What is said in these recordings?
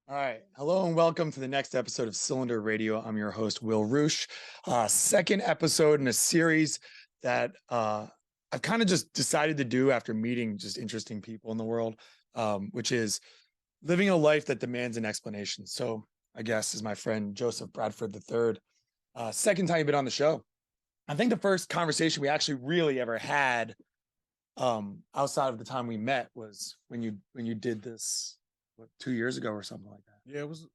All right. Hello and welcome to the next episode of Cylinder Radio. I'm your host, Will Roosh. Second episode in a series that I've kind of just decided to do after meeting just interesting people in the world, which is living a life that demands an explanation. So, I guess, is my friend Joseph Bradford III. Second time you've been on the show. I think the first conversation we actually really ever had outside of the time we met was when you did this, what, 2 years ago or something like that. Yeah, it was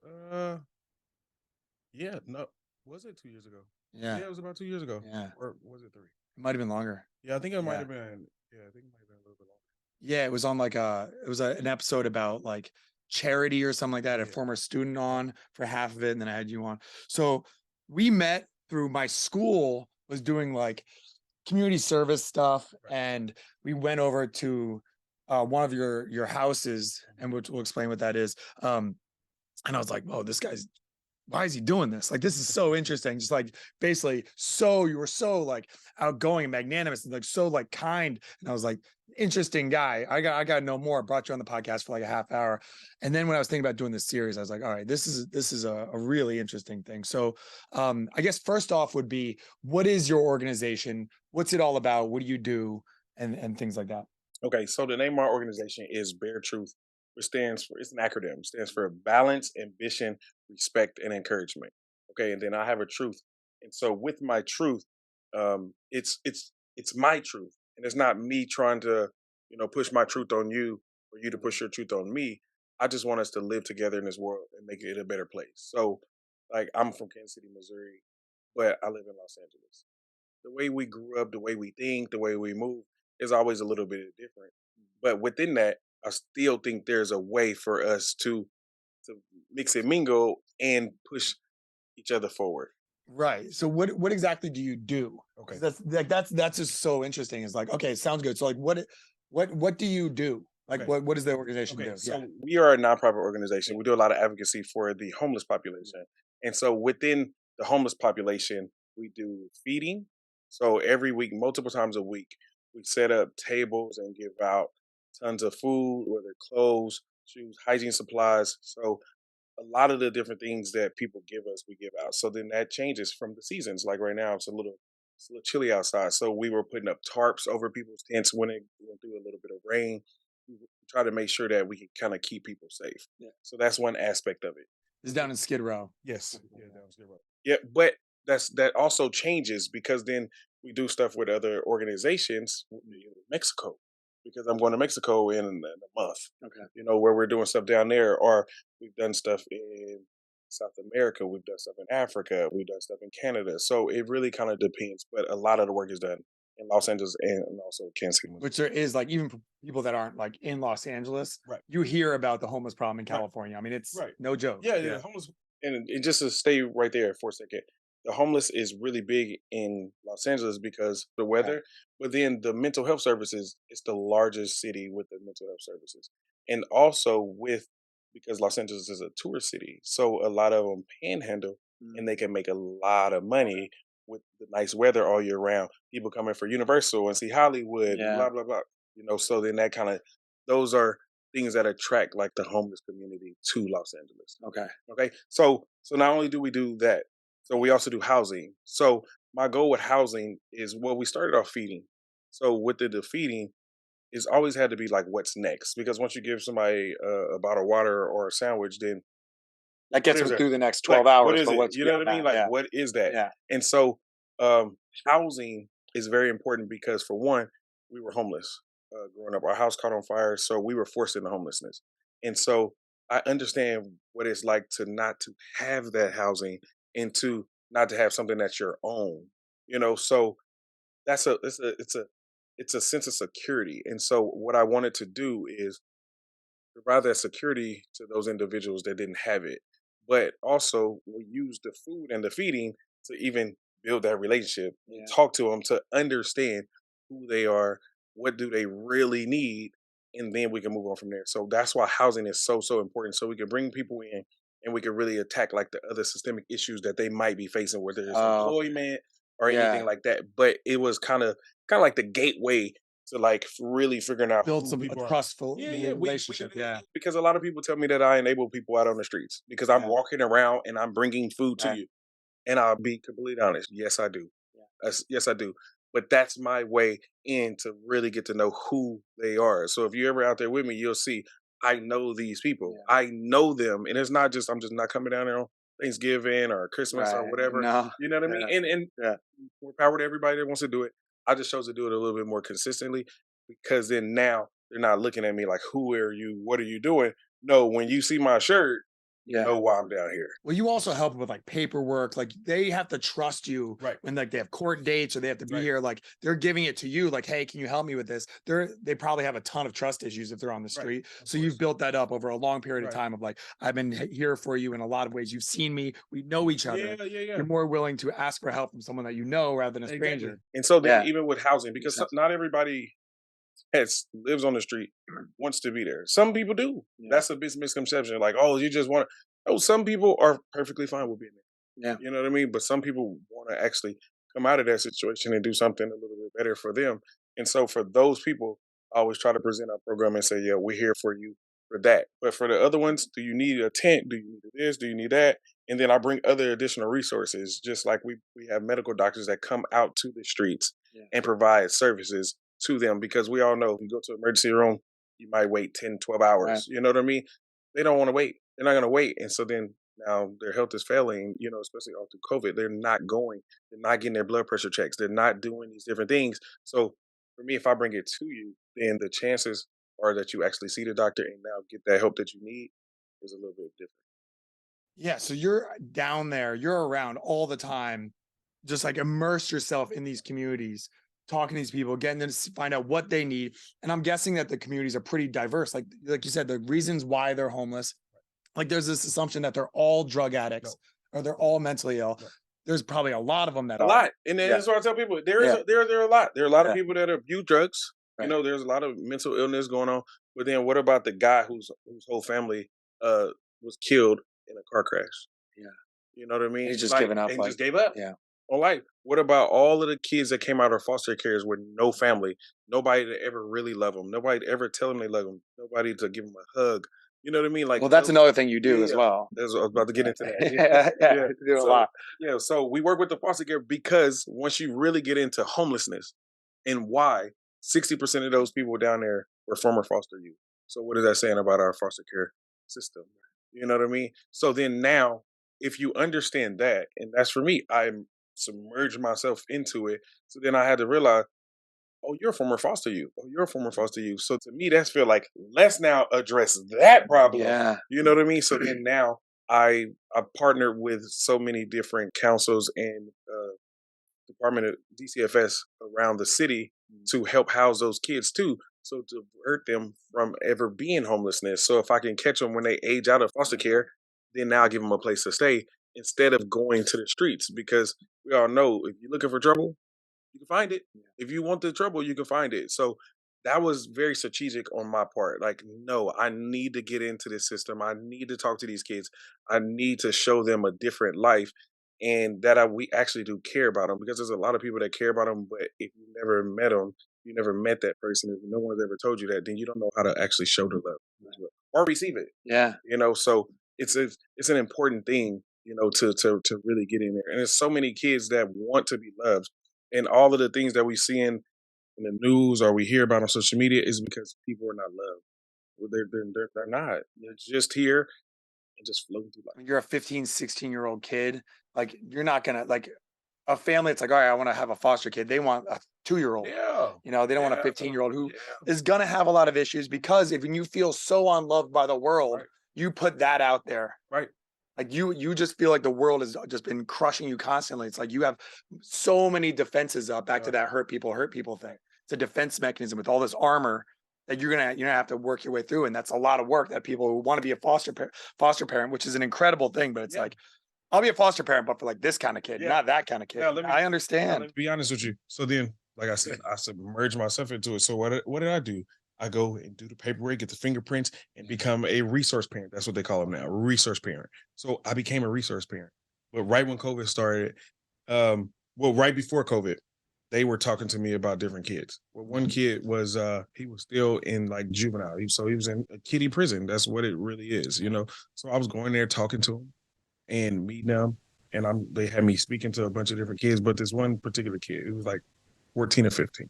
yeah, no. Was it 2 years ago? Yeah. Yeah, it was about 2 years ago. Yeah. Or was it three? It might have been longer. Yeah, I think it might Yeah. have been I think it might have been a little bit longer. Yeah, it was on like an episode about like charity or something like that. A Yeah. former student on for half of it, and then I had you on. So we met through my school was doing like community service stuff, Right. and we went over to one of your houses, and we'll explain what that is. And I was like, "Whoa, this guy's why is he doing this? Like, this is so interesting." Just like basically, so you were so like outgoing and magnanimous and like so like kind. And I was like, interesting guy. I got to know more. Brought you on the podcast for like a half hour. And then when I was thinking about doing this series, I was like, all right, this is a really interesting thing. So I guess first off would be, what is your organization? What's it all about? What do you do? And things like that. Okay, so the name of our organization is B.A.R.E Truth, which stands for it's an acronym. It stands for balance, ambition, respect, and encouragement. Okay, and then I have a truth. And so with my truth, it's my truth. And it's not me trying to, push my truth on you or you to push your truth on me. I just want us to live together in this world and make it a better place. So like I'm from Kansas City, Missouri, but I live in Los Angeles. The way we grew up, the way we think, the way we move is always a little bit different. But within that, I still think there's a way for us to mix and mingle and push each other forward. Right. So what exactly do you do? Okay. 'Cause that's just so interesting. It's like, okay, sounds good. So like what do you do? Like Okay. what does the organization Okay. do? Yeah. So we are a nonprofit organization. We do a lot of advocacy for the homeless population. And so within the homeless population, we do feeding. So every week, multiple times a week, we set up tables and give out tons of food, whether clothes, shoes, hygiene supplies. So a lot of the different things that people give us, we give out. So then that changes from the seasons. Like right now, it's a little chilly outside. So we were putting up tarps over people's tents when it went through a little bit of rain. We try to make sure that we can kind of keep people safe. Yeah. So that's one aspect of it. It's down in Skid Row. Yes. Yeah, that was good. Yeah, but that also changes because then we do stuff with other organizations in Mexico because I'm going to Mexico in a month. Okay. Where we're doing stuff down there, or we've done stuff in South America, we've done stuff in Africa, we've done stuff in Canada. So it really kind of depends, but a lot of the work is done in Los Angeles and also Kansas City. Which there is like even for people that aren't like in Los Angeles, Right. you hear about the homeless problem in Right. California. I mean, it's Right. no joke. Yeah, yeah. Homeless, and just to stay right there for a second, the homeless is really big in Los Angeles because the weather, but then the mental health services is the largest city with the mental health services, and also with because Los Angeles is a tourist city, so a lot of them panhandle and they can make a lot of money with the nice weather all year round. People coming for Universal and see Hollywood and Yeah. blah blah blah. So then that kind of those are things that attract like the homeless community to Los Angeles. Okay. Okay. So not only do we do that, so we also do housing. So my goal with housing is well, we started off feeding. So with the feeding, it's always had to be like what's next because once you give somebody a bottle of water or a sandwich, then That what gets is them it? through the next Like 12 what hours, is but it? what's You know beyond what I mean? that? Like Yeah. what is that? Yeah. And so housing is very important because for one, we were homeless growing up. Our house caught on fire, so we were forced into homelessness. And so I understand what it's like to not to have that housing and to not to have something that's your own. So that's it's a sense of security. And so what I wanted to do is provide that security to those individuals that didn't have it. But also we use the food and the feeding to even build that relationship, Yeah. talk to them to understand who they are, what do they really need, and then we can move on from there. So that's why housing is so important. So we can bring people in and we can really attack like the other systemic issues that they might be facing, whether it's Oh, employment or yeah. anything like that. But it was kind of like the gateway to like really figuring out Build who some a people are. trustful Yeah, relationship. Yeah. because a lot of people tell me that I enable people out on the streets because I'm Yeah. walking around and I'm bringing food to Right. you. And I'll be completely honest. Yes, I do. Yeah. Yes, I do. But that's my way in to really get to know who they are. So if you're ever out there with me, you'll see I know these people. Yeah. I know them, and it's not just I'm just not coming down there on Thanksgiving or Christmas or Right. whatever. No. You know what I mean? Yeah. And Yeah. more power to everybody that wants to do it. I just chose to do it a little bit more consistently because then now they're not looking at me like, "Who are you? What are you doing?" No, when you see my shirt, you Yeah. know why I'm down here. Well, you also help with like paperwork. Like they have to trust you Right. when like they have court dates or they have to be Right. here. Like they're giving it to you. Like, hey, can you help me with this? They probably have a ton of trust issues if they're on the Right. street. Of So you've course. built that up over a long period of Right. time of like, I've been here for you in a lot of ways. You've seen me. We know each other. Yeah, yeah, yeah. You're more willing to ask for help from someone that you know rather than a Exactly. stranger. And so then Yeah. even with housing, Makes because sense. not everybody has lives on the street wants to be there. Some people do. Yeah. That's a big misconception. Like, oh, you just want to. Oh, some people are perfectly fine with being there. Yeah. You know what I mean? But some people want to actually come out of that situation and do something a little bit better for them. And so for those people, I always try to present our program and say, yeah, we're here for you for that. But for the other ones, do you need a tent? Do you need this? Do you need that? And then I bring other additional resources, just like we have medical doctors that come out to the streets Yeah. and provide services to them because we all know if you go to emergency room, you might wait 10, 12 Right. hours. You know what I mean? They don't want to wait. They're not going to wait. And so then now their health is failing, especially after COVID. They're not getting their blood pressure checks. They're not doing these different things. So for me, if I bring it to you, then the chances are that you actually see the doctor and now get that help that you need is a little bit different. Yeah, so you're down there, you're around all the time, just like immerse yourself in these communities, talking to these people, getting them to find out what they need. And I'm guessing that the communities are pretty diverse. Like you said, the reasons why they're homeless. Like there's this assumption that they're all drug addicts No, or they're all mentally ill. no. There's probably a lot of them that A are. lot, and then Yeah, that's what I tell people. yeah, There are a lot. There are a lot of yeah, people that abuse drugs. right. There's a lot of mental illness going on. But then, what about the guy whose whole family uh was killed in a car crash? Yeah. You know what I mean? He's just Like, giving up. and Like, just gave up yeah, on life. What about all of the kids that came out of foster cares with no family, nobody to ever really love them, nobody to ever tell them they love them, nobody to give them a hug? You know what I mean? Like well, that's those. another thing you Yeah, do as yeah. well. I was about to get Yeah, into that. yeah, Yeah, yeah, yeah. you do a So lot. yeah, so we work with the foster care because once you really get into homelessness and why 60% of those people down there were former foster youth. So what is that saying about our foster care system? You know what I mean? So then now, if you understand that, and that's for me, I submerged myself into it. So then I had to realize, oh, you're a former foster youth. Oh, you're a former foster youth. So to me, that's feel like let's now address that problem. Yeah, You know what I mean? So then now I partnered with so many different councils and Department of DCFS around the city to help house those kids too. So to avert them from ever being homelessness. So if I can catch them when they age out of foster care, then now I give them a place to stay instead of going to the streets because we all know if you're looking for trouble, you can find it. yeah, If you want the trouble, you can find it. So that was very strategic on my part. Like, no, I need to get into this system. I need to talk to these kids. I need to show them a different life and that we actually do care about them because there's a lot of people that care about them. But if you never met them, you never met that person. If no one's ever told you that, then you don't know how to actually show the love as well, or receive it. yeah. So it's an important thing, to really get in there. And there's so many kids that want to be loved, and all of the things that we see in the news or we hear about on social media is because people are not loved. Well, they're not. They're just here and just floating through life. When you're a 15, 16-year-old kid, like you're not gonna like a family. It's like, all right, I want to have a foster kid. They want a 2-year-old. Yeah, They don't want a yeah, 15-year-old who yeah. is gonna have a lot of issues because if you feel so unloved by the world, Right, you put that out there. right. Like you just feel like the world has just been crushing you constantly. It's like you have so many defenses up back to Yeah, that hurt people thing. It's a defense mechanism with all this armor that you're gonna have to work your way through. And that's a lot of work that people who want to be a foster parent, which is an incredible thing, but it's yeah, like, I'll be a foster parent, but for like this kind of kid, yeah. not that kind of kid. Now I let understand. me be honest with you. So then, like I said, I submerged myself into it. So what did I do? I go and do the paperwork, get the fingerprints, and become a resource parent. That's what they call them now, a resource parent. So I became a resource parent. But right when COVID started, well, right before COVID, they were talking to me about different kids. Well, one kid was he was still in like juvenile, so he was in a kiddie prison. That's what it really is, you know. So I was going there talking to him and meeting them, and they had me speaking to a bunch of different kids, but this one particular kid, it was like 14 or 15.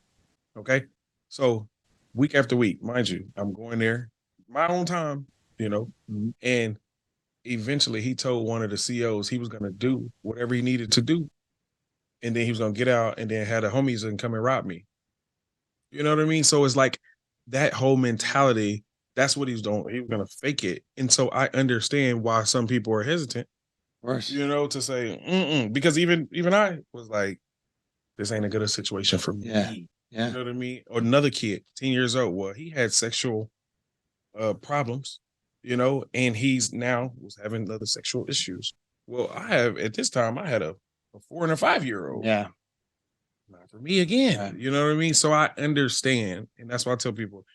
Okay, so week after week, mind you, I'm going there my own time, you know, Mhm. and eventually he told one of the COs he was going to do whatever he needed to do, and then he was going to get out and then had the homies and come and rob me. You know what I mean? So it's like that whole mentality. That's what he was doing. He was going to fake it, and so I understand why some people are hesitant, Of course. you know, to say mm-mm, because even I was like, this ain't a good situation for Yeah. me. You Yeah. know what I mean? Or another kid, 10 years old. Well, he had sexual problems, you know, and he's now was having other sexual issues. Well, I have at this time I had a 4 and a 5 year old. Yeah. Not for me again. Right. You know what I mean? So I understand, and that's why I tell people,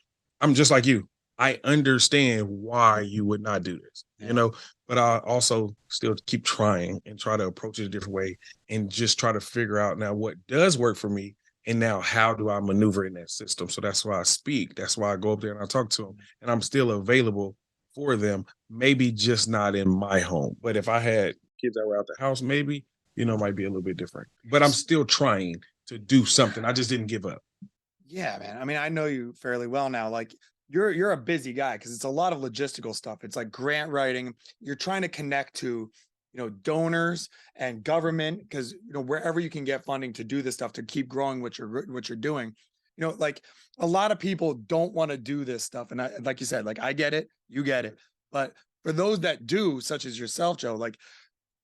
I'm just like you. I understand why you would not do this, you Yeah. know, but I also still keep trying and try to approach it a different way and just try to figure out now what does work for me. And now how do I maneuver in that system? So that's why I speak. That's why I go up there and I talk to them. And I'm still available for them, maybe just not in my home. But if I had kids that were out the house, maybe, you know, it might be a little bit different. But I'm still trying to do something. I just didn't give up. Yeah, man. I mean, I know you fairly well now. Like you're a busy guy because it's a lot of logistical stuff. It's like grant writing. You're trying to connect to, donors and government because wherever you can get funding to do this stuff to keep growing what you're doing. Like a lot of people don't want to do this stuff, and like you said, like I get it, you get it, but for those that do, such as yourself, Joe, like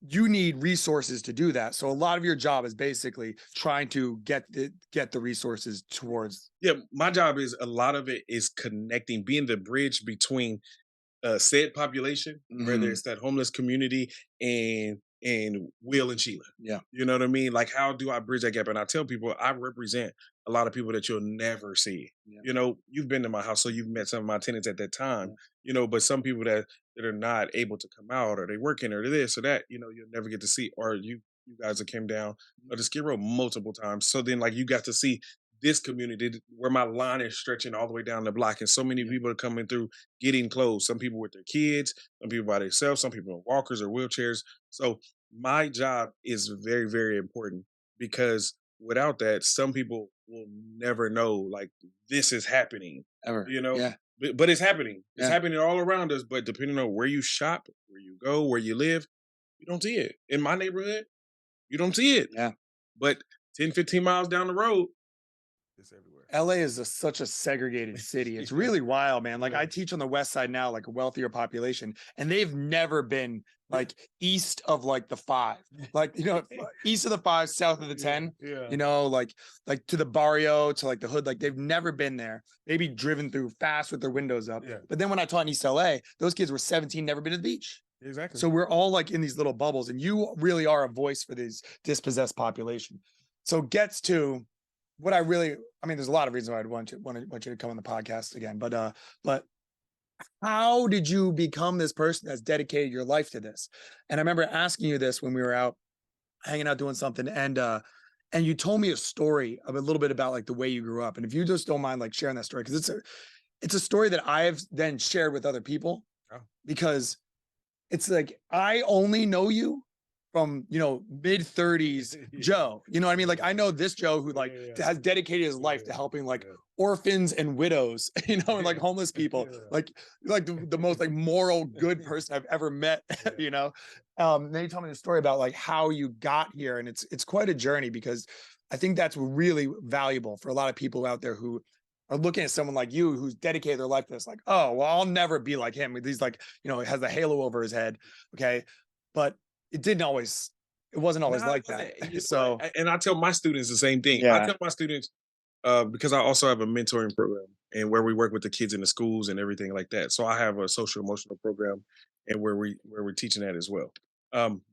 you need resources to do that. So a lot of your job is basically trying to get the resources towards. Yeah, my job is a lot of it is connecting, being the bridge between said population, whether Mhm. it's that homeless community and Will and Sheila. Yeah. You know what I mean? Like, how do I bridge that gap? And I tell people I represent a lot of people that you'll never see. Yeah. You know, you've been to my house, so you've met some of my tenants at that time. Yeah. You know, but some people that are not able to come out, or they working, or this or that, you know, you'll never get to see. Or you guys that came down the Skid Row multiple times, so then like you got to see this community where my line is stretching all the way down the block, and so many Yeah. people are coming through getting clothes. Some people with their kids, some people by themselves, some people in walkers or wheelchairs. So my job is very, very important because without that, some people will never know like this is happening, Ever. you know. Yeah. But it's happening. It's Yeah. happening all around us. But depending on where you shop, where you go, where you live, you don't see it. In my neighborhood, you don't see it. Yeah. But 10, 15 miles down the road, it's everywhere. LA is such a segregated city. It's Yeah, really wild, man. Like yeah. I teach on the West Side now, like a wealthier population, and they've never been like east of like the five, like east of the five, south of the Yeah, 10. yeah, Like to the barrio, to like the hood. Like they've never been there. Maybe driven through fast with their windows up. yeah, But then when I taught in East LA, those kids were 17, never been to the beach. exactly. So we're all like in these little bubbles, and you really are a voice for these dispossessed population. So gets to what I really, I mean, there's a lot of reasons why I'd want you to come on the podcast again, but how did you become this person that's dedicated your life to this? And I remember asking you this when we were out hanging out doing something, and you told me a story of a little bit about like the way you grew up, and if you just don't mind like sharing that story because it's a story that I've then shared with other people Oh. because it's like I only know you from, mid 30s Yeah, Joe. You know what I mean? yeah, Like I know this Joe who like yeah, yeah, has dedicated his life to yeah, helping like yeah, orphans and widows, and like yeah, homeless people. yeah, Like the most like moral good person I've ever met, yeah. you know. Then you told me the story about like how you got here, and it's quite a journey because I think that's really valuable for a lot of people out there who are looking at someone like you who's dedicated their life to this, like, oh, well, I'll never be like him. He's like, has the halo over his head. Okay. But it wasn't always Nah, like that. you know what? So And I tell my students the same thing. I yeah. tell my students because I also have a mentoring program and where we work with the kids in the schools and everything like that. So I have a social emotional program and where we're teaching that as well.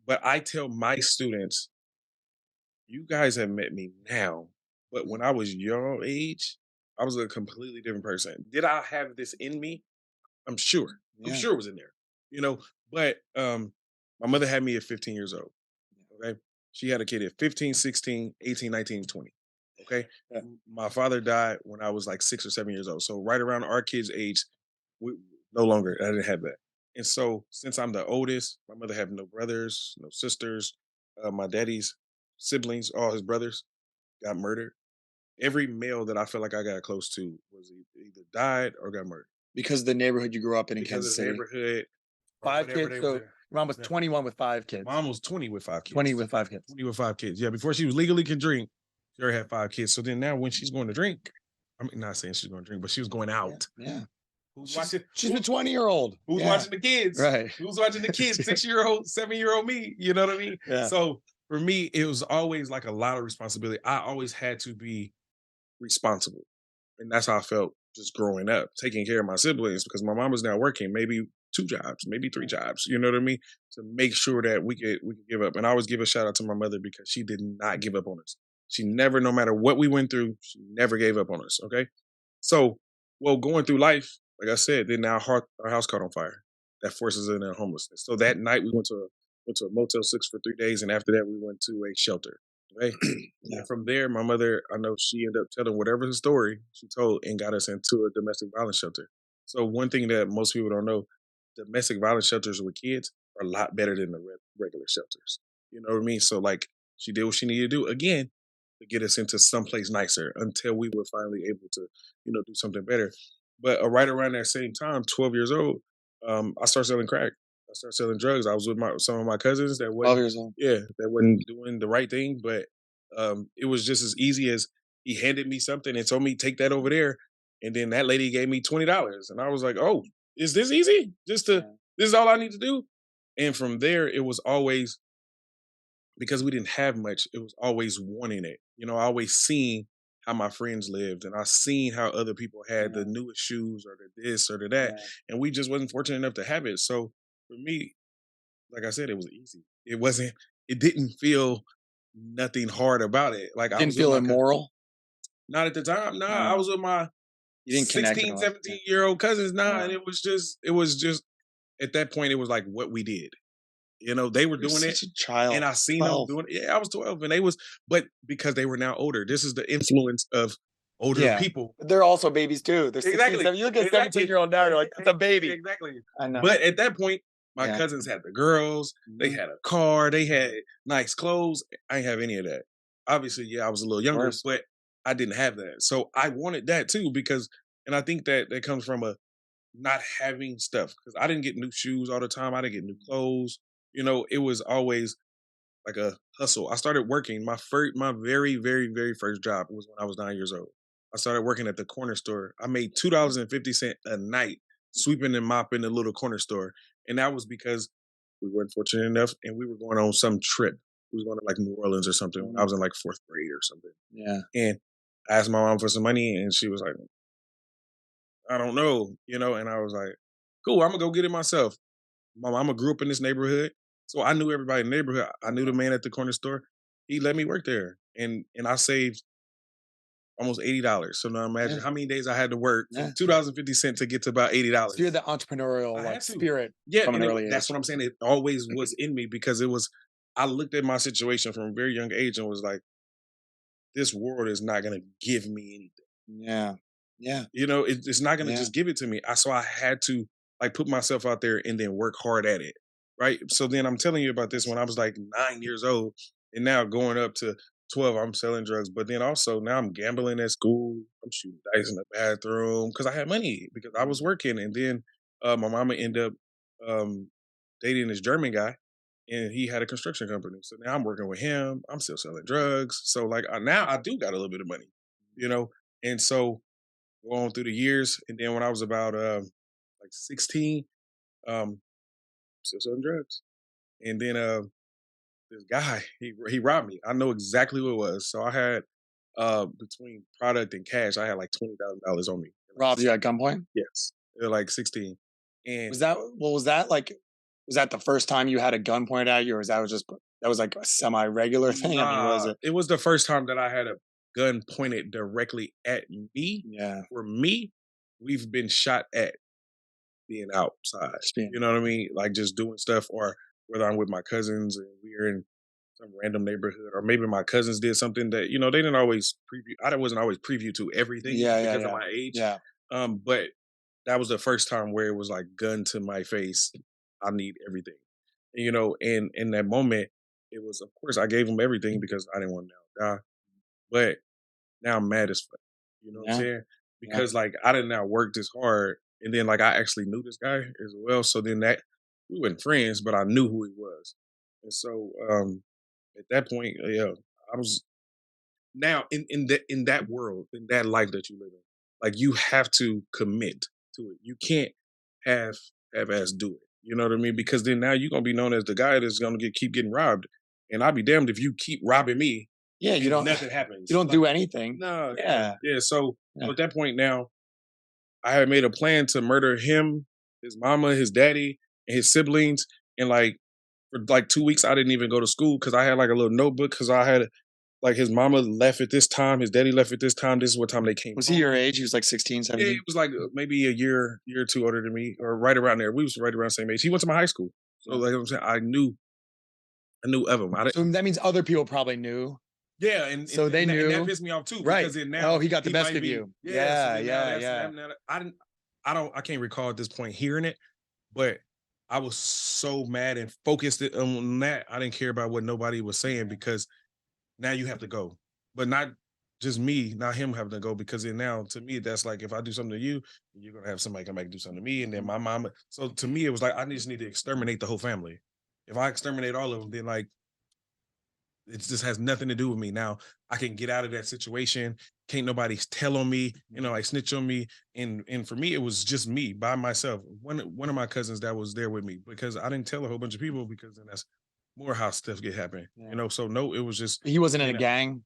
But I tell my students, you guys have met me now, but when I was your age, I was a completely different person. Did I have this in me? I'm sure. I'm Yeah. sure it was in there. You know, but my mother had me at 15 years old. Okay. She had a kid at 15, 16, 18, 19, 20. Okay. Yeah. My father died when I was like 6 or 7 years old. So right around our kids' age, we no longer I didn't have that. And so since I'm the oldest, my mother had no brothers, no sisters. My daddy's siblings, all his brothers got murdered. Every male that I feel like I got close to was either died or got murdered Because of the neighborhood you grew up in because Kansas of the City. neighborhood or 5 whatever kids, they so were. your mom was Yeah. 21 with 5 kids. Mom was 20 with five 20 kids. with 5 kids. 20 with 5 kids. Yeah, before she was legally can drink, she already had 5 kids. So then now when she's going to drink, I mean, not saying she's going to drink, but she was going Yeah, out. yeah. Who's She's watching? she's a 20-year-old. Who's Yeah, watching the kids? right. Who's watching the kids? 6 year old, 7 year old me. You know what I mean? Yeah. So for me, it was always like a lot of responsibility. I always had to be responsible. And that's how I felt just growing up, taking care of my siblings because my mom was now working, maybe 2 jobs, maybe 3 jobs. You know what I mean? To make sure that we could give up. And I always give a shout out to my mother because she did not give up on us. She never, no matter what we went through, she never gave up on us. Okay. So, well, going through life, like I said, then our house caught on fire. That forces us into homelessness. So that night we went to a Motel 6 for 3 days, and after that we went to a shelter. Okay, Yeah. and from there, my mother, I know she ended up telling whatever the story she told and got us into a domestic violence shelter. So one thing that most people don't know, domestic violence shelters with kids are a lot better than the regular shelters. You know what I mean? So like she did what she needed to do again to get us into someplace nicer until we were finally able to, do something better. But right around that same time, 12 years old, I started selling crack. I started selling drugs. I was with some of my cousins that 12 wasn't, years old. yeah, that wasn't doing the right thing, but it was just as easy as he handed me something and told me take that over there, and then that lady gave me $20, and I was like, oh, is this easy? Yeah. This is all I need to do, and from there it was always because we didn't have much. It was always wanting it. I always seen how my friends lived, and I seen how other people had the Yeah. newest shoes or the this or the that, Yeah. and we just wasn't fortunate enough to have it. So for me, like I said, it was easy. It wasn't. It didn't feel nothing hard about it. Like I Didn't was with feel my immoral? not at the time. Nah, I No. was with my You didn't connect at 16, all? Yeah. 17-year-old cousins. Nah, and Yeah. it was just at that point, it was like what we did. They were You're doing it such a and child. I seen them 12. doing it. Yeah, I was 12 and but because they were now older, this is the influence of older Yeah. people. But they're also babies too. They're 16, Exactly. 7. You look at a Exactly. 17-year-old now, you're like, "That's a baby." Exactly. I know. But at that point, my Yeah. cousins had the girls, they Mhm. had a car, they had nice clothes. I ain't have any of that. Obviously, yeah, I was a little Of younger, course. but I didn't have that. So I wanted that too because and I think that comes from a not having stuff because I didn't get new shoes all the time. I didn't get new clothes. It was always like a hustle. I started working. My very, very, very first job was when I was 9 years old. I started working at the corner store. I made $2.50 a night sweeping and mopping the little corner store. And that was because we weren't fortunate enough and we were going on some trip. We was going to like New Orleans or something when I Mhm. was in like fourth grade or something. Yeah. And I asked my mom for some money and she was like, I don't know, and I was like, cool, I'm gonna go get it myself. My mama grew up in this neighborhood, so I knew everybody in the neighborhood. I knew the man at the corner store. He let me work there, and I saved almost $80. So now Yeah. imagine how many days I had to work for Yeah. $2.50 to get to about eighty So you're dollars. the entrepreneurial, I like, had to, spirit yeah, from an and early that's age. what I'm saying. It always was in me because it was. I looked at my situation from a very young age and was like, this world is not gonna give me anything. Yeah. Yeah. It's not gonna Yeah. just give it to me. So I had to like put myself out there and then work hard at it. Right. So then I'm telling you about this when I was like 9 years old, and now going up to 12, I'm selling drugs. But then also now I'm gambling at school. I'm shooting dice in the bathroom because I had money because I was Mhm. working. And then my mama ended up um, dating this German guy, and he had a construction company. So now I'm working with him. I'm still selling drugs. So like now I do got a little bit of money, you know. And so going through the years, and then when I was about like 16, um, still selling drugs. And then this guy, he robbed me. I know exactly what it was. So I had between product and cash, I had like $20,000 on me. Robbed you at gunpoint? Yes, at like 16. And Was that like was that the first time you had a gun pointed at you, or was that was just that was like a semi-regular thing? I mean, was nah, it? it was the first time that I had a gun pointed directly at me. Yeah. For me, we've been shot at being outside. Just being You know what I mean? Like just doing stuff, or whether I'm with my cousins and we're in some random neighborhood, or maybe my cousins did something that they didn't always preview. I wasn't always preview to everything Yeah, yeah, because of yeah. my age. Yeah. But that was the first time where it was like gun to my face. I need everything, And in that moment, it was of course I gave them everything because I didn't want to now die. But now I'm mad as fuck. You know what I'm Yeah. saying? Yeah. Because like I didn't now work this hard, and then like I actually knew this guy as well. So then that we weren't friends, but I knew who he was, and so at that point, yeah, I was now in that world, in that life that you live in, like you have to commit to it. You can't have have ass do it. You know what I mean? Because then now you're gonna be known as the guy that's gonna keep getting robbed, and I'll be damned if you keep robbing me Yeah, you and don't nothing you happens. don't Like do anything. no, yeah, Yeah. yeah. So Yeah. at that point now, I had made a plan to murder him, his mama, his daddy, and his siblings. And like for like 2 weeks, I didn't even go to school because I had like a little notebook because I had like his mama left at this time, his daddy left at this time. This is what time they came Was he your home. age? He was like 16, Yeah, he 17? was like maybe a year or two older than me, or right around there. We was right around the same age. He went to my high school, so Yeah. like I'm saying, I knew of him. So that means other people probably knew. Yeah, and So and they and that, and that knew. pissed me off too Right. because then Oh, now he got the he best might of be you. yeah. So Yeah, then now yeah, that's yeah. I can't recall at this point hearing it, but I was so mad and focused on that I didn't care about what nobody was saying because now you have to go, but not just me, not him having to go because then now to me that's like if I do something to you, you're gonna have somebody come back and do something to me, and then Mhm. my mama. So to me it was like I just need to exterminate the whole family. If I exterminate all of them, then like it just has nothing to do with me. Now I can get out of that situation. Can't nobody tell on me, Mhm. like snitch on me. And for me, it was just me by myself. One of my cousins that was there with me because I didn't tell a whole bunch of people because then that's more how stuff get happen. Yeah. So no, it was just He wasn't in me a and gang?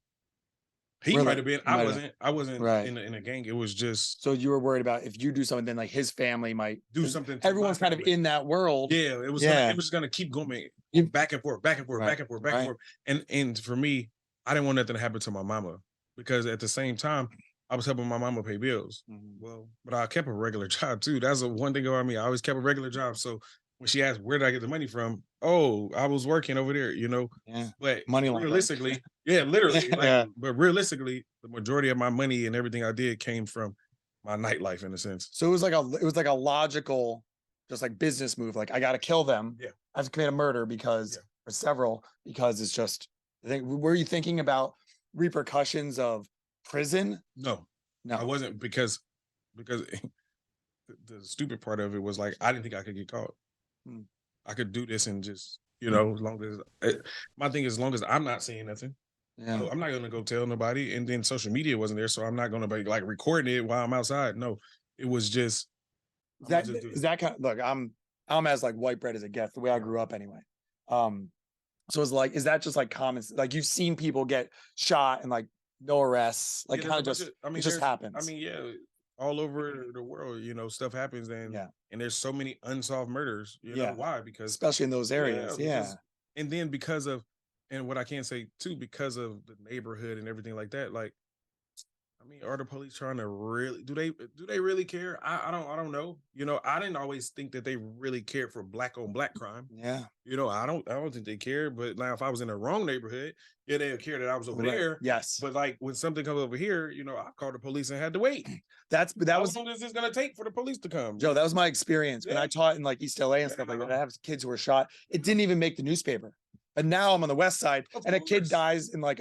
he might Really? have been. He I might have. wasn't. I wasn't Right. in a gang. It was just So you were worried about if you do something, then like his family might, do because something to my everyone's kind of family. in that world. Yeah, it Yeah. was gonna keep going You back and forth, back and forth, right. back and forth, back and Right. forth. And for me, I didn't want nothing to happen to my mama because at the same time, I was helping my mama pay bills. Mhm. Well, but I kept a regular job too. That's the one thing about me. I always kept a regular job. So when she asked where did I get the money from, oh, I was working over there. Yeah. But Money laundering. realistically, yeah, literally, like, Yeah. but realistically, the majority of my money and everything I did came from my nightlife in a sense. So it was like a logical, just like business move. Like I got to kill them. Yeah, I have to commit a murder yeah. because, or several, because it's just. I think. Were you thinking about repercussions of prison? No, I No. wasn't because the stupid part of it was like I didn't think I could get caught. Mm. I could do this and just as long as my thing is, as long as I'm not saying nothing, Yeah. I'm not gonna go tell nobody. And then social media wasn't there, so I'm not gonna be like recording it while I'm outside. No, it was just Is I'm gonna that just do is this. that kind of look? I'm as like white bread as it gets. The way I Yeah, grew up, anyway. Um, so it's like, is that just like common? Like you've seen people get shot and like no arrests, like yeah. There's kind a of bunch of. just I it mean, just there's. I happens. mean, yeah, all over the world, stuff happens, Yeah. and there's so many unsolved murders. Yeah. Why? Because Especially in those yeah, areas. Yeah. and then because of, and what I can say too, because of the neighborhood and everything like that, like I mean, are the police trying to really do they really care? I don't know. I didn't always think that they really cared for black on black crime. Yeah. I don't think they care. But now if I was in the wrong neighborhood, yeah, they'd care that I was over Right. there. Yes. But like when something comes over here, I called the police and had to wait. That How was long is this gonna take for the police to come? Joe. That was my experience when Yeah, I taught in like East LA and stuff like that. yeah, I have kids who were shot. It didn't even make the newspaper. And now I'm on the west side, of and a kid course. dies in like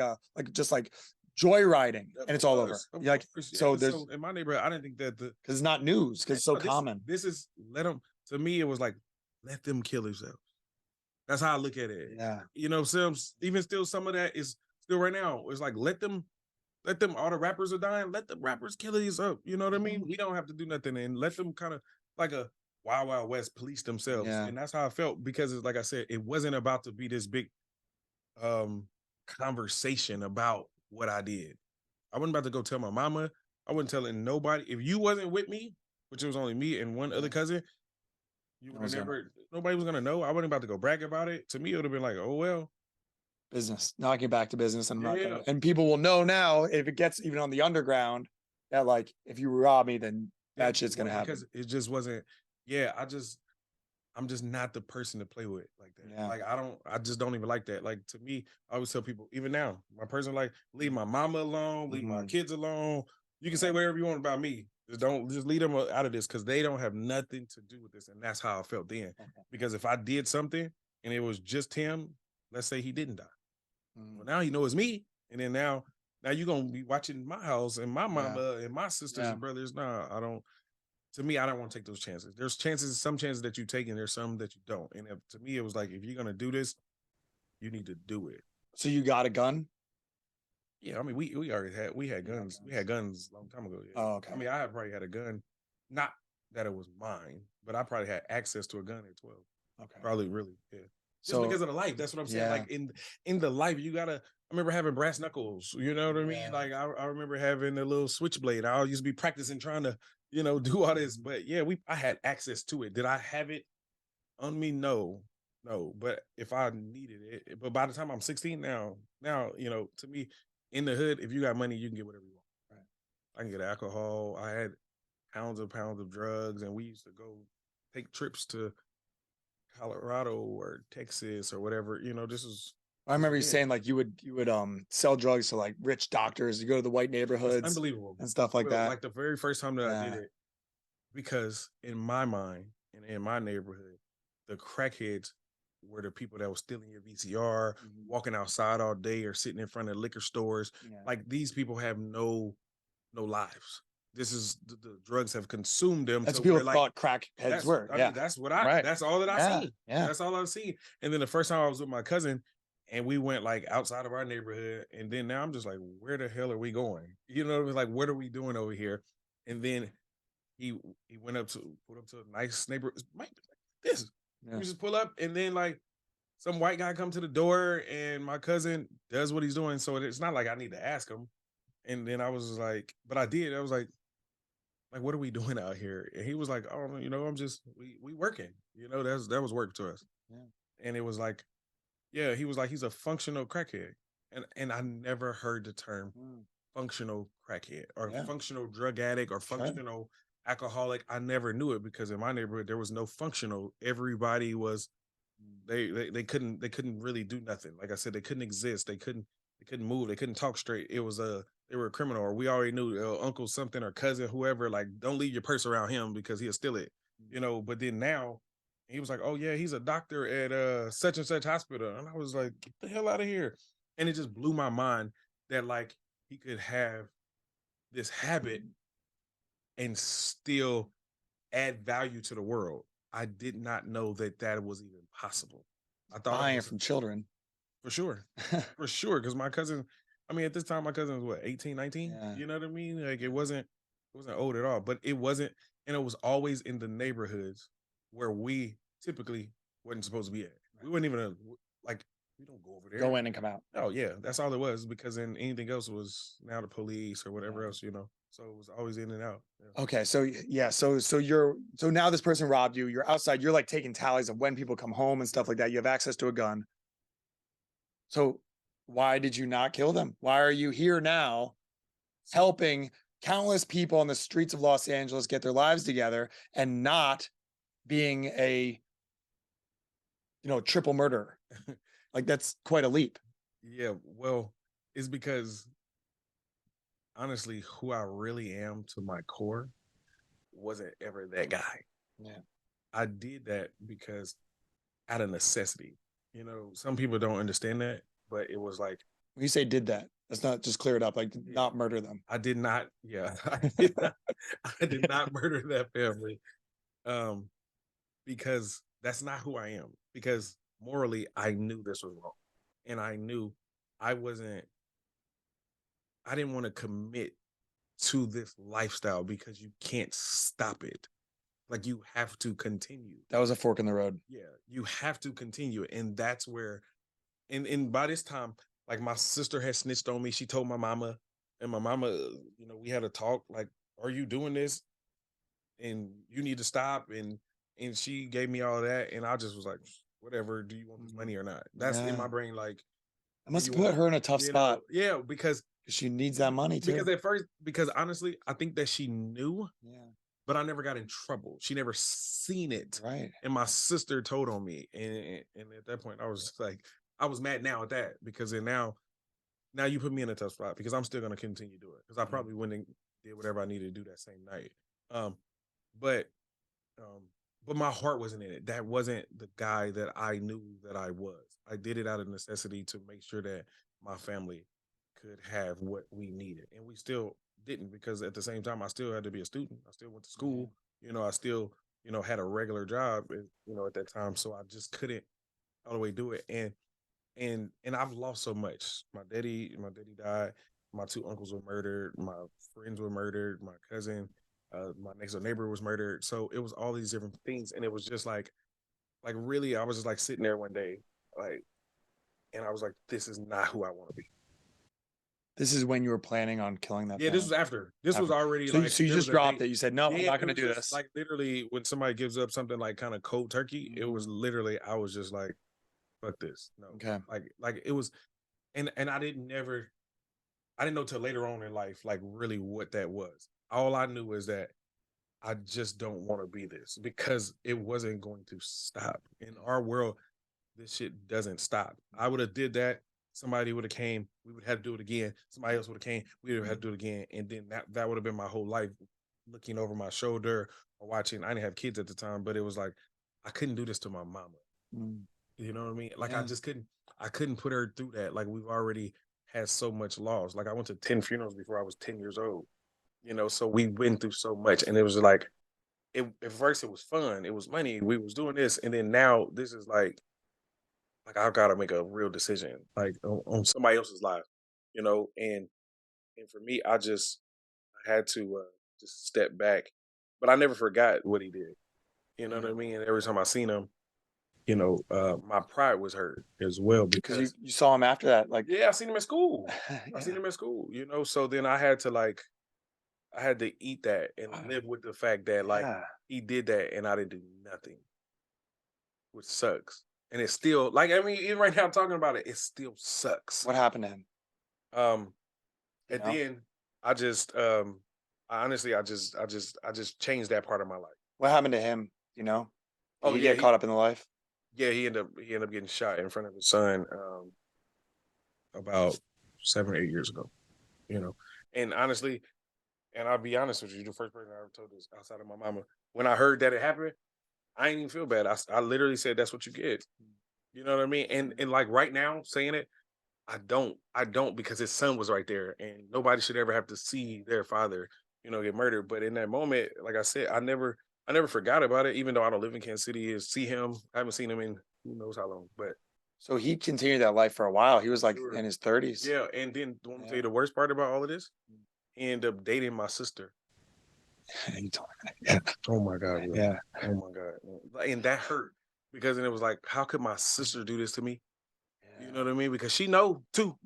just like joyriding, Of and it's all over. course, of You're like, course, so yeah. there's So in my neighborhood, I didn't think that because it's not news because it's so no, this common. this is let them. To me, it was like let them kill themselves. That's how I look at it. Yeah. Some even still some of that is still right now. It's like let them all the rappers are dying, let the rappers kill these up. You know what I mean? We don't have to do nothing and let them kind of like a Wild Wild West police themselves. Yeah. And that's how I felt because it's like I said, it wasn't about to be this big conversation about what I did. I wasn't about to go tell my mama. I wasn't telling nobody. If you wasn't with me, which it was only me and one other Yeah. cousin, you I would have was gonna never nobody was gonna know. I wasn't about to go brag about it. To me, it would have been like, oh well. business. Now I get back to business, and I'm not Yeah. gonna. And people will know now if it gets even on the underground that like if you rob me, then Yeah, bad shit's gonna because happen. it just wasn't. Yeah, I just I'm just not the person to play with like that. Yeah. Like I just don't even like that. Like to me, I always tell people, even now, my person like leave my mama alone, leave my kids alone. You can say whatever you want about me. Just leave them out of this because they don't have nothing to do with this. And that's how I felt then. Because if I did something and it was just him, let's say he didn't die. Well, now he knows me. And then now you're gonna be watching my house and my mama and my sisters and brothers. No, I don't. To me, I don't want to take those chances. There's some chances that you take, and there's some that you don't. And to me, it was like, if you're gonna do this, you need to do it. So you got a gun? Yeah, I mean, we already had guns. We had guns a long time ago. Yeah. Oh, okay. I mean, I probably had a gun, not that it was mine, but I probably had access to a gun at 12. Okay. Probably really, yeah. Just So because of the life. That's what I'm saying. Like in the life, you gotta. I remember having brass knuckles. You know what I mean? Like I remember having a little switchblade. I used to be practicing trying to, do all this. But yeah, I had access to it. Did I have it on me? No, no. But if I needed it, but by the time I'm 16 now, to me, in the hood, if you got money, you can get whatever you want. Right. I can get alcohol. I had pounds of drugs, and we used to go take trips to Colorado or Texas or whatever. This is. I remember you saying like you would sell drugs to like rich doctors. You go to the white neighborhoods, unbelievable, and stuff like that. Like the very first time that I did it, because in my mind and in my neighborhood, the crackheads were the people that was stealing your VCR, walking outside all day, or sitting in front of liquor stores. Like these people have no lives. This is the drugs have consumed them. That's what people thought crackheads were. I mean, that's what that's all that I seen. Yeah. That's all I've seen. And then the first time I was with my cousin, and we went like outside of our neighborhood, and then now I'm just like, where the hell are we going? It was like, what are we doing over here? And then he put up to a nice neighborhood. This we just pull up, and then like some white guy come to the door, and my cousin does what he's doing. So it's not like I need to ask him. And then I was like, but I did. I was like, what are we doing out here? And he was like, oh, I'm just we working. That was work to us. Yeah. And it was like, yeah, he was like, he's a functional crackhead. And I never heard the term functional crackhead or functional drug addict or functional alcoholic. I never knew it because in my neighborhood there was no functional. Everybody was they couldn't really do nothing. Like I said, they couldn't exist. They couldn't move. They couldn't talk straight. It was they were a criminal, or we already knew uncle something or cousin, whoever, like, don't leave your purse around him because he'll steal it. But then now he was like, oh yeah, he's a doctor at such and such hospital. And I was like, get the hell out of here. And it just blew my mind that like he could have this habit and still add value to the world. I did not know that was even possible. I thought buying it from children. For sure. For sure. Because my cousin, I mean, at this time, my cousin was what, 18, 19? Yeah. You know what I mean? Like it wasn't old at all, but it wasn't, and it was always in the neighborhoods where we typically wasn't supposed to be at. We wouldn't even like, we don't go over there. Go in and come out. Oh yeah. That's all it was, because then anything else was now the police or whatever else, So it was always in and out. Yeah. Okay. So yeah. So now this person robbed you. You're outside. You're like taking tallies of when people come home and stuff like that. You have access to a gun. So why did you not kill them? Why are you here now helping countless people on the streets of Los Angeles get their lives together and not being a, triple murderer? Like that's quite a leap. Yeah. Well, it's because honestly, who I really am to my core wasn't ever that guy. Yeah. I did that because out of necessity. Some people don't understand that, but it was like, when you say did that, let's not just clear it up, like not murder them. I did not. Yeah. I did not murder that family. Because that's not who I am. Because morally, I knew this was wrong. And I knew I didn't want to commit to this lifestyle because you can't stop it. Like you have to continue. That was a fork in the road. Yeah, you have to continue. And that's where, and by this time, like my sister had snitched on me. She told my mama, and my mama, we had a talk like, are you doing this? And you need to stop. And she gave me all that. And I just was like, whatever, do you want this money or not? That's in my brain. Like, I must put her in a tough spot. Yeah, because she needs that money too. Because honestly, I think that she knew. Yeah. but I never got in trouble. She never seen it. Right. And my sister told on me. And at that point, I was just like, I was mad now at that because then now you put me in a tough spot because I'm still gonna continue to do it. Because I probably wouldn't have did whatever I needed to do that same night. Um, but um, but my heart wasn't in it. That wasn't the guy that I knew that I was. I did it out of necessity to make sure that my family could have what we needed. And we still didn't because at the same time I still had to be a student. I still went to school. I still, had a regular job, at that time. So I just couldn't all the way do it. And I've lost so much. My daddy died. My two uncles were murdered. My friends were murdered. My cousin, my next door neighbor was murdered. So it was all these different things, and it was just like really, I was just like sitting there one day, like, and I was like, this is not who I want to be. This is when you were planning on killing that Yeah, this family? was after. This was After. already So, like so you there was just a dropped date. it. You said, no, I'm Yeah, not it going to was do just this. like literally when somebody gives up something like kind of cold turkey, it was literally I was just like, fuck this. No. Okay. Like it was and I didn't know till later on in life, like really what that was. All I knew is that I just don't want to be this because it wasn't going to stop. In our world, this shit doesn't stop. I would have did that. Somebody would have came. We would have to do it again. Somebody else would have came. We would have had to do it again. And then that would have been my whole life, looking over my shoulder or watching. I didn't have kids at the time, but it was like I couldn't do this to my mama. Mm. You know what I mean? Like I Yeah. just couldn't. I couldn't put her through that. Like we've already had so much loss. Like I went to 10 funerals before I was 10 years old. So we went through so much, and it was like at first it was fun. It was money. We was doing this, and then now this is like I've got to make a real decision, like on somebody else's life, and for me, I had to just step back, but I never forgot what he did. You know what I mean? And every time I seen him, my pride was hurt as well Because because you saw him after that. Like, yeah, I seen him at school. I seen yeah. him at school. So then I had to eat that and live with the fact that like Yeah. he did that and I didn't do nothing, which sucks. And it's still like I mean, even right now talking about it, it still sucks. What happened to him? Um, You and know? then I just I honestly I just changed that part of my life. What happened to him? You know? Did Oh he yeah, get caught up in the life? he ended up getting shot in front of his son about 7 or 8 years ago. You know, and honestly, and I'll be honest with you, the first person I ever told this outside of my mama, when I heard that it happened, I ain't even feel bad. I literally said that's what you get. You know what I mean? And like right now saying it, I don't because his son was right there, and nobody should ever have to see their father, get murdered. But in that moment, like I said, I never forgot about it, even though I don't live in Kansas City. Is see him, I haven't seen him in who knows how long. But So he continued that life for a while. He was for like sure, in his 30s. yeah. And then want to tell you Yeah. the worst part about all of this? He ended up dating my sister. You told me that. Oh my god, bro. Yeah. Oh my god, and that hurt because then it was like, how could my sister do this to me? You know Yeah. what I mean? Because she know too.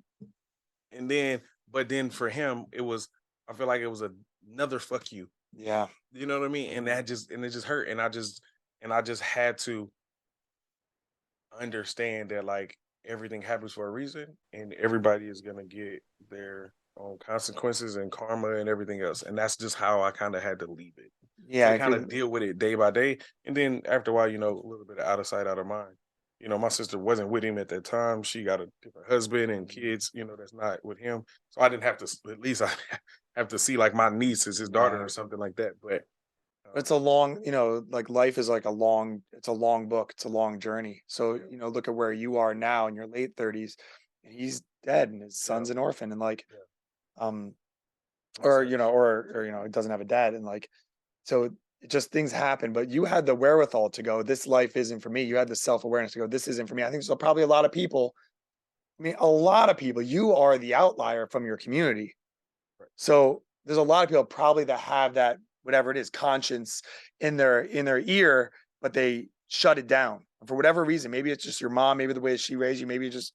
And then, but then for him, it was. I feel like it was another fuck you. Yeah. You know what I mean? And it just hurt. And I just had to understand that like everything happens for a reason, and everybody is gonna get their own consequences and karma and everything else. And that's just how I kind of had to leave it. Yeah. And If kind of you're, deal with it day by day. And then after a while, a little bit of out of sight, out of mind. My sister wasn't with him at that time. She got a different husband and kids, that's not with him. So I didn't have to, at least I have to see like my niece as his daughter or right. something like that. But It's a long, like life is like it's a long book. It's a long journey. So, yeah, look at where you are now in your late 30s, and he's dead and his yeah, son's an orphan, and like, yeah. um, It sucks. or he doesn't have a dad, and like, so it just things happen, but you had the wherewithal to go, this life isn't for me. You had the self-awareness to go, this isn't for me. I think there's probably a lot of people. I mean, a lot of people, you are the outlier from your community. Right. So there's a lot of people probably that have that, whatever it is, conscience in their ear, but they shut it down for whatever reason. Maybe it's just your mom, maybe the way she raised you, maybe just,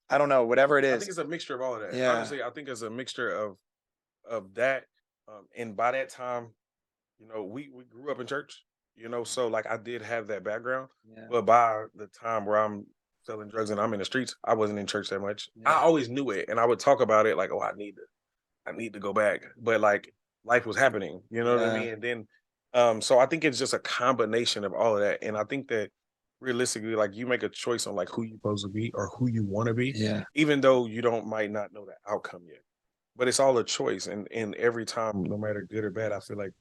I don't know, whatever it I think is. it's a mixture of all of that. Yeah. Honestly, I think it's a mixture of that. And by that time, we grew up in church, so like I did have that background. Yeah. But by the time where I'm selling drugs and I'm in the streets, I wasn't in church that much. I Yeah. always knew it, and I would talk about it like, oh, I need to go back. But like life was happening, you know what I Yeah. mean? And then So I think it's just a combination of all of that. And I think that realistically, like you make a choice on like who you're supposed to be or who you want to be, Yeah. even though you don't might not know the outcome yet. But it's all a choice. And every time, no matter good or bad, I feel like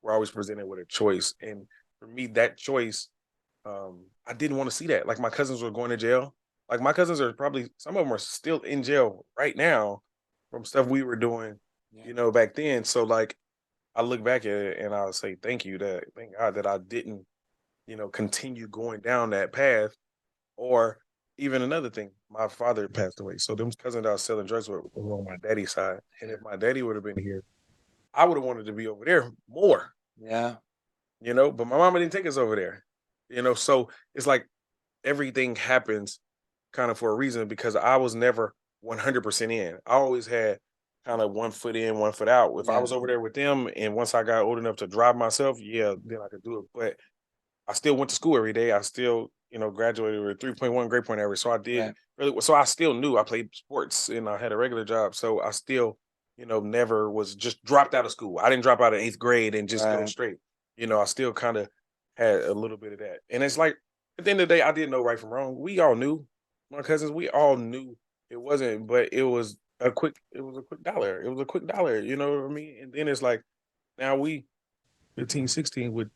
we're always presented with a choice. And for me, that choice, I didn't want to see that. Like my cousins were going to jail. Like my cousins are probably some of them are still in jail right now from stuff we were doing, Yeah. back then. So like I look back at it and I'll say thank God that I didn't, continue going down that path. Or even another thing, my father passed away. So them cousins that I was selling drugs with were on my daddy's side. And if my daddy would have been here, I would have wanted to be over there more, Yeah. but my mama didn't take us over there. So it's like everything happens kind of for a reason because I was never 100% in. I always had kind of one foot in, one foot out. If I Yeah. was over there with them and once I got old enough to drive myself, yeah, then I could do it. But I still went to school every day. I still, graduated with 3.1 grade point average. So I did Right. really well. So I still knew I played sports and I had a regular job. So I still, never was just dropped out of school. I didn't drop out of eighth grade and just go Right. straight. I still kind of had a little bit of that. And it's like at the end of the day, I didn't know right from wrong. We all knew, my cousins, we all knew it wasn't, but it was a quick dollar. It was a quick dollar, you know what I mean? And then it's like now we 15, 16 with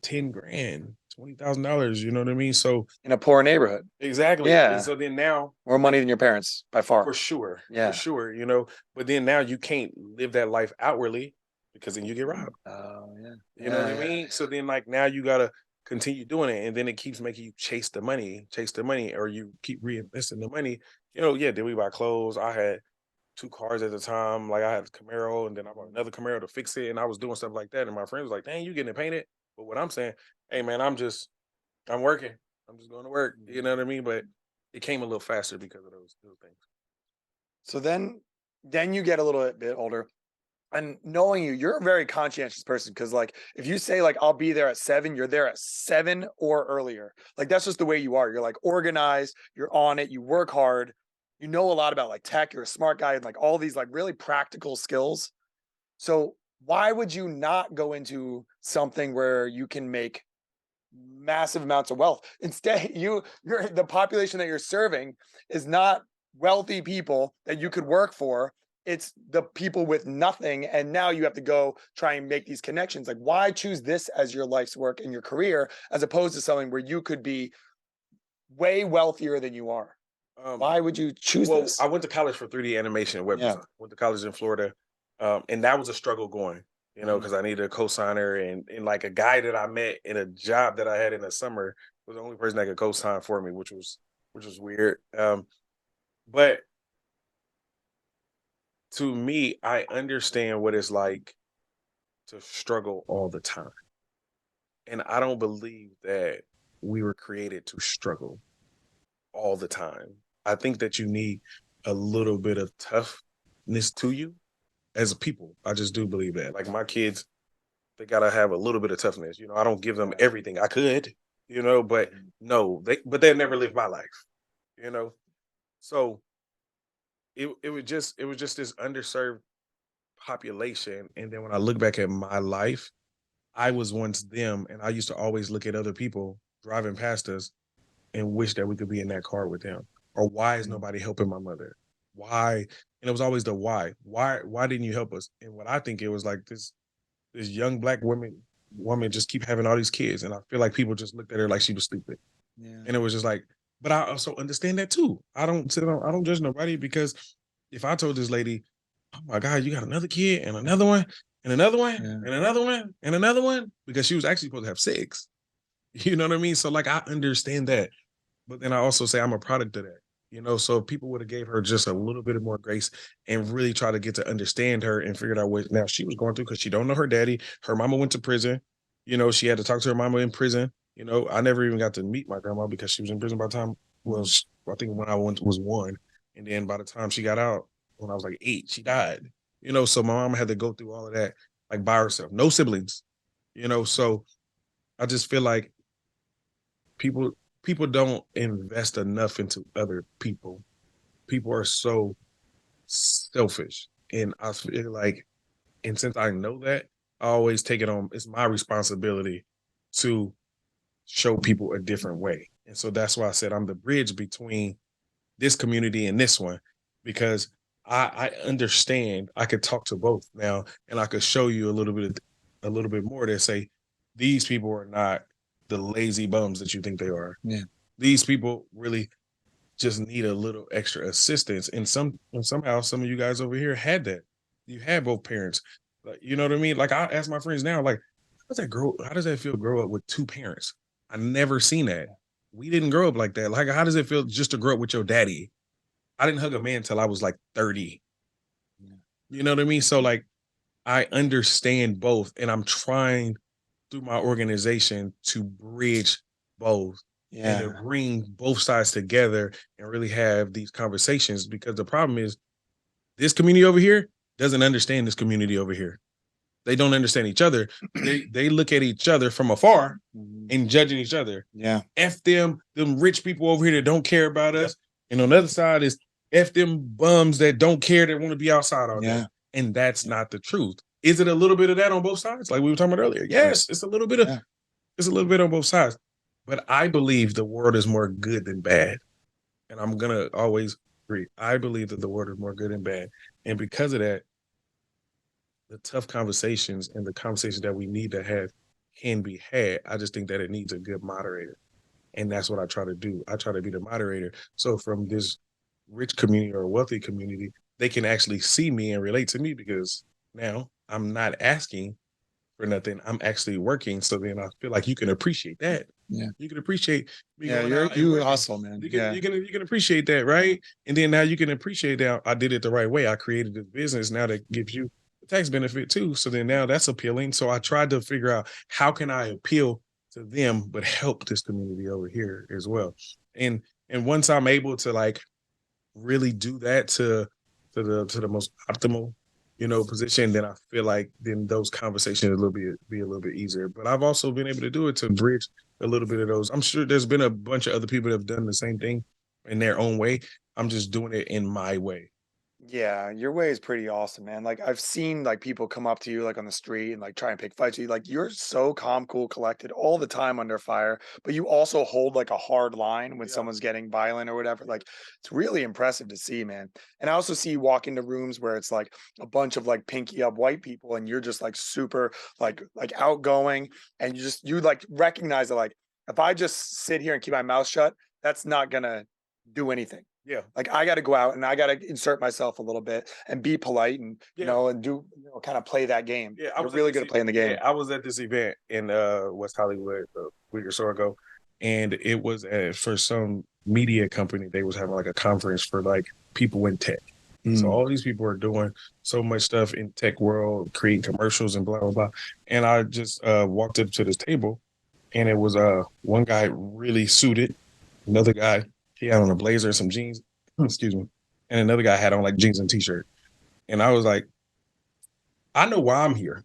10 grand, $20,000, you know what I mean? So In a poor neighborhood. exactly. And Yeah. so then now More money than your parents by far. for Yeah. sure, but then now you can't live that life outwardly because then you get robbed. Oh yeah. You know what I Yeah. mean? So then like now you gotta continue doing it and then it keeps making you chase the money, or you keep reinvesting the money. Yeah, then we buy clothes. I had two cars at the time. Like I had a Camaro and then I bought another Camaro to fix it. And I was doing stuff like that. And my friend was like, dang, you getting it painted? But what I'm saying, hey man, I'm working. I'm just going to work. You know what I mean? But it came a little faster because of those things. So then you get a little bit older. And knowing you, you're a very conscientious person because, like, if you say like I'll be there at 7, you're there at 7 or earlier. Like that's just the way you are. You're like organized. You're on it. You work hard. You know a lot about like tech. You're a smart guy and like all these like really practical skills. So why would you not go into something where you can make massive amounts of wealth? Instead, you're the population that you're serving is not wealthy people that you could work for. It's the people with nothing. And now you have to go try and make these connections. Like, why choose this as your life's work and your career as opposed to something where you could be way wealthier than you are? Um, Why would you choose well, this? I went to college for 3D animation and web Yeah. design. Went to college in Florida. And that was a struggle going, Mhm. because I needed a co-signer and like a guy that I met in a job that I had in the summer was the only person that could co-sign for me, which was weird. But to me, I understand what it's like to struggle all the time. And I don't believe that we were created to struggle all the time. I think that you need a little bit of toughness to you as a people. I just do believe that. Like my kids, they gotta have a little bit of toughness. I don't give them everything. I could, but no, they'll never live my life, you know. So it was just this underserved population. And then when I look back at my life, I was once them, and I used to always look at other people driving past us and wish that we could be in that car with them. Or why is Mhm. nobody helping my mother? Why? And it was always the why. Why didn't you help us? And what I think it was like this young black woman just keep having all these kids. And I feel like people just looked at her like she was stupid. Yeah. And it was just like, but I also understand that too. I don't judge nobody because if I told this lady, oh my God, you got another kid and another one and another one Yeah. and another one and another one, because she was actually supposed to have six. You know what I mean? So like I understand that. But then I also say I'm a product of that. So if people would have gave her just a little bit of more grace and really try to get to understand her and figured out what now she was going through, because she don't know her daddy. Her mama went to prison. She had to talk to her mama in prison. I never even got to meet my grandma because she was in prison by the time, well, I think when I went was 1. And then by the time she got out, when I was like 8, she died. So my mama had to go through all of that like by herself. No siblings. So I just feel like people people don't invest enough into other people. People are so selfish. And I feel like, and since I know that, I always take it on. It's my responsibility to show people a different way. And so that's why I said I'm the bridge between this community and this one, because I understand I could talk to both now, and I could show you a little bit more to say these people are not the lazy bums that you think they are. Yeah. These people really just need a little extra assistance. And somehow some of you guys over here had that. You had both parents. Like, you know what I mean? Like I ask my friends now, like, how does that feel grow up with two parents? I never seen that. We didn't grow up like that. Like, how does it feel just to grow up with your daddy? I didn't hug a man till I was like 30. You know what I mean? So like I understand both, and I'm trying through my organization to bridge both and to bring both sides together and really have these conversations, because the problem is this community over here doesn't understand this community over here. They don't understand each other. They look at each other from afar and judging each other. Yeah. F them rich people over here that don't care about us. And on the other side is F them bums that don't care, that want to be outside all day. And that's not the truth. Is it a little bit of that on both sides? Like we were talking about earlier. Yes, it's a little bit of it's a little bit on both sides. But I believe the world is more good than bad. And I'm gonna always agree. I believe that the world is more good than bad. And because of that, the tough conversations and the conversations that we need to have can be had. I just think that it needs a good moderator. And that's what I try to do. I try to be the moderator. So from this rich community or wealthy community, they can actually see me and relate to me, because now I'm not asking for nothing. I'm actually working. So then I feel like you can appreciate that. Yeah. You can appreciate me. You hustle, man. You can appreciate that, right? And then now you can appreciate that I did it the right way. I created this business now that gives you a tax benefit too. So then now that's appealing. So I tried to figure out how can I appeal to them but help this community over here as well. And once I'm able to like really do that to the most optimal, position, then I feel like then those conversations be a little bit easier. But I've also been able to do it to bridge a little bit of those. I'm sure there's been a bunch of other people that have done the same thing in their own way. I'm just doing it in my way. Yeah, your way is pretty awesome, man. Like I've seen like people come up to you like on the street and like try and pick fights with you. Like you're so calm, cool, collected all the time under fire, but you also hold like a hard line when someone's getting violent or whatever. Like it's really impressive to see, man. And I also see you walk into rooms where it's like a bunch of like pinky up white people and you're just like super like outgoing, and you like recognize that like if I just sit here and keep my mouth shut, that's not gonna do anything. Yeah. Like I got to go out and I got to insert myself a little bit and be polite and and do kind of play that game. Yeah, You're really good at playing the game. Yeah, I was at this event in West Hollywood a week or so ago, and it was for some media company. They was having like a conference for like people in tech. So all these people are doing so much stuff in tech world, creating commercials and blah blah blah. And I just walked up to this table, and it was one guy really suited, another guy he had on a blazer and some jeans, excuse me, and another guy had on like jeans and t-shirt. And I was like, I know why I'm here,